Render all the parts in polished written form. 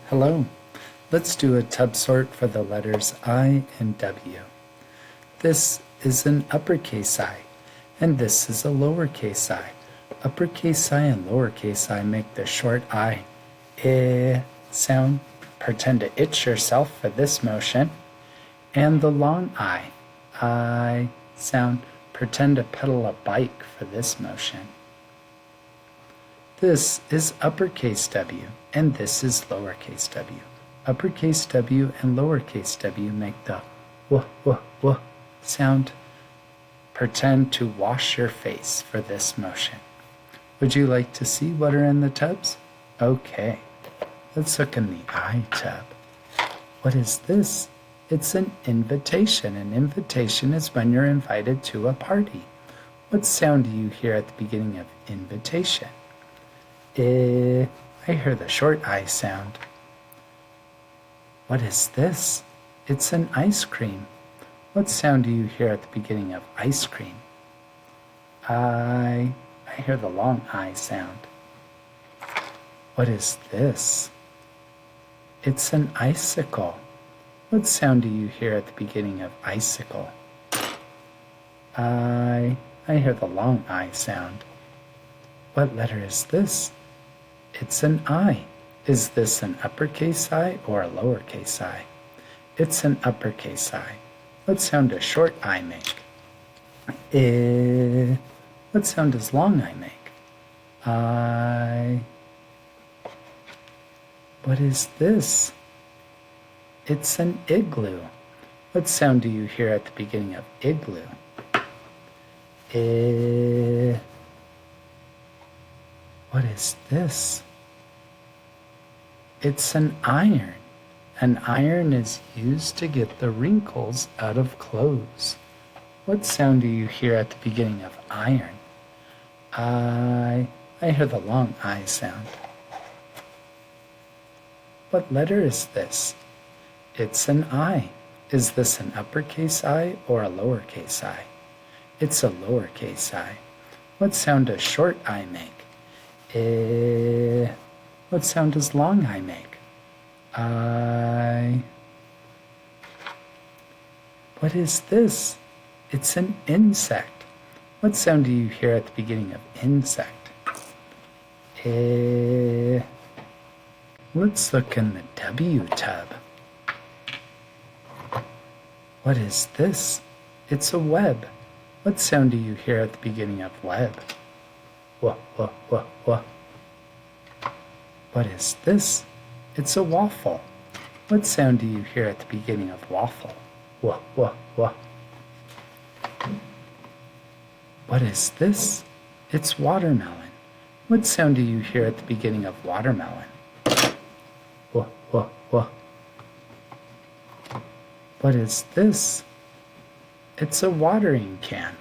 Hello. Let's do a tub sort for the letters I and W. This is an uppercase I, and this is a lowercase I. Uppercase I and lowercase I make the short I sound. Pretend to itch yourself for this motion. And the long I sound. Pretend to pedal a bike for this motion. This is uppercase W, and this is lowercase w. Uppercase W and lowercase w make the w sound. Pretend to wash your face for this motion. Would you like to see what are in the tubs? Okay, let's look in the I tub. What is this? It's an invitation. An invitation is when you're invited to a party. What sound do you hear at the beginning of invitation? I hear the short I sound. What is this? It's an ice cream. What sound do you hear at the beginning of ice cream? I hear the long I sound. What is this? It's an icicle. What sound do you hear at the beginning of icicle? I hear the long I sound. What letter is this? It's an I. Is this an uppercase I or a lowercase I? It's an uppercase I. What sound does short I make? What sound does long I make? I. What is this? It's an igloo. What sound do you hear at the beginning of igloo? What is this? It's an iron. An iron is used to get the wrinkles out of clothes. What sound do you hear at the beginning of iron? I hear the long I sound. What letter is this? It's an I. Is this an uppercase I or a lowercase I? It's a lowercase I. What sound does short I make? What sound does long I make? I. What is this? It's an insect. What sound do you hear at the beginning of insect? Let's look in the W tub. What is this? It's a web. What sound do you hear at the beginning of web? What? What is this? It's a waffle. What sound do you hear at the beginning of waffle? What? What is this? It's watermelon. What sound do you hear at the beginning of watermelon? What? What is this? It's a watering can.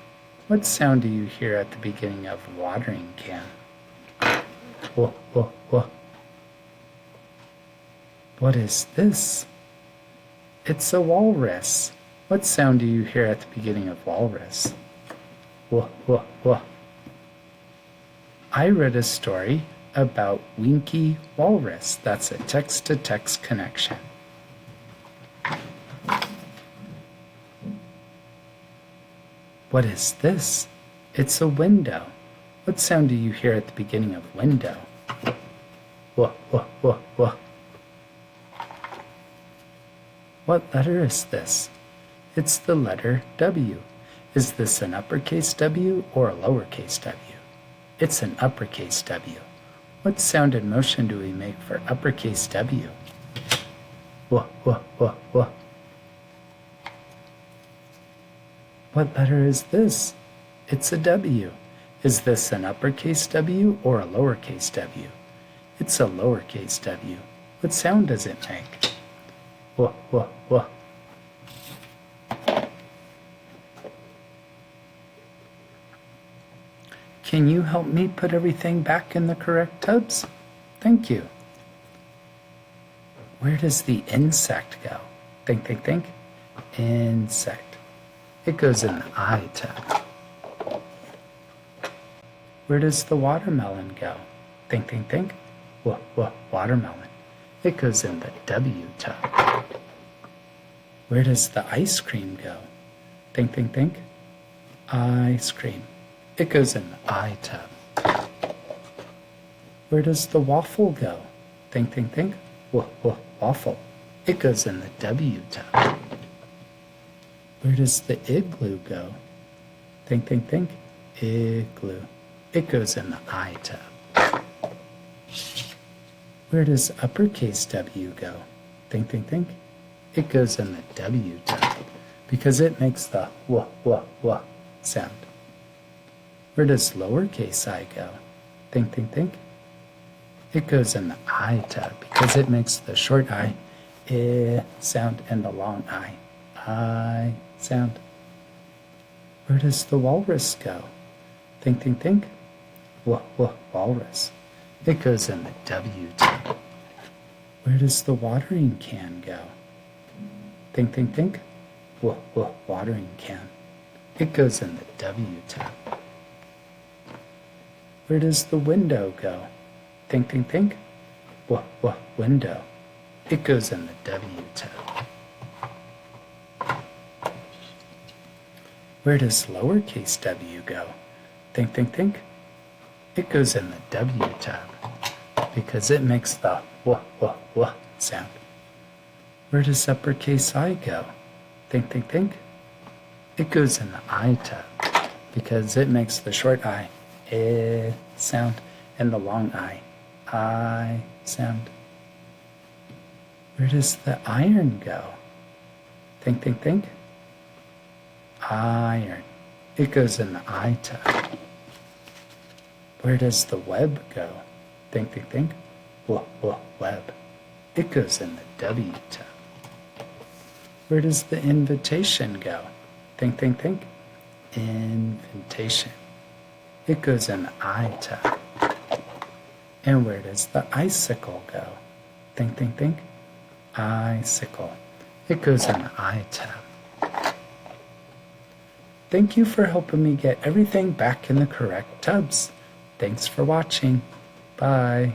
What sound do you hear at the beginning of watering can? What? What is this? It's a walrus. What sound do you hear at the beginning of walrus? What? I read a story about Winky Walrus. That's a text-to-text connection. What is this? It's a window. What sound do you hear at the beginning of window? What? What letter is this? It's the letter W. Is this an uppercase W or a lowercase w? It's an uppercase W. What sound and motion do we make for uppercase W? What? What letter is this? It's a W. Is this an uppercase W or a lowercase w? It's a lowercase w. What sound does it make? What? Can you help me put everything back in the correct tubs? Thank you. Where does the insect go? Think. Insect. It goes in the I tub. Where does the watermelon go? Think. Watermelon. It goes in the W tub. Where does the ice cream go? Think, think, think. Ice cream. It goes in the I tub. Where does the waffle go? Think, think, think. Waffle. It goes in the W tub. Where does the igloo go? Think, think, think. Igloo. It goes in the I tub. Where does uppercase W go? Think, think, think. It goes in the W tub because it makes the w sound. Where does lowercase I go? Think, think, think. It goes in the I tub because it makes the short I sound and the long I sound. Where does the walrus go? Think, think, think. Walrus. It goes in the W tub. Where does the watering can go? Think, think, think. Watering can. It goes in the W tub. Where does the window go? Think, think, think. Window. It goes in the W tub. Where does lowercase w go? Think, think, think. It goes in the W tub because it makes the w sound. Where does uppercase I go? Think, think, think. It goes in the I tub because it makes the short I sound and the long I sound. Where does the iron go? Think, think, think. Iron. It goes in the I tub. Where does the web go? Think, think, think. Web. It goes in the W tub. Where does the invitation go? Think, think, think. Invitation. It goes in the I tub. And where does the icicle go? Think, think, think. Icicle. It goes in the I tub. Thank you for helping me get everything back in the correct tubs. Thanks for watching. Bye.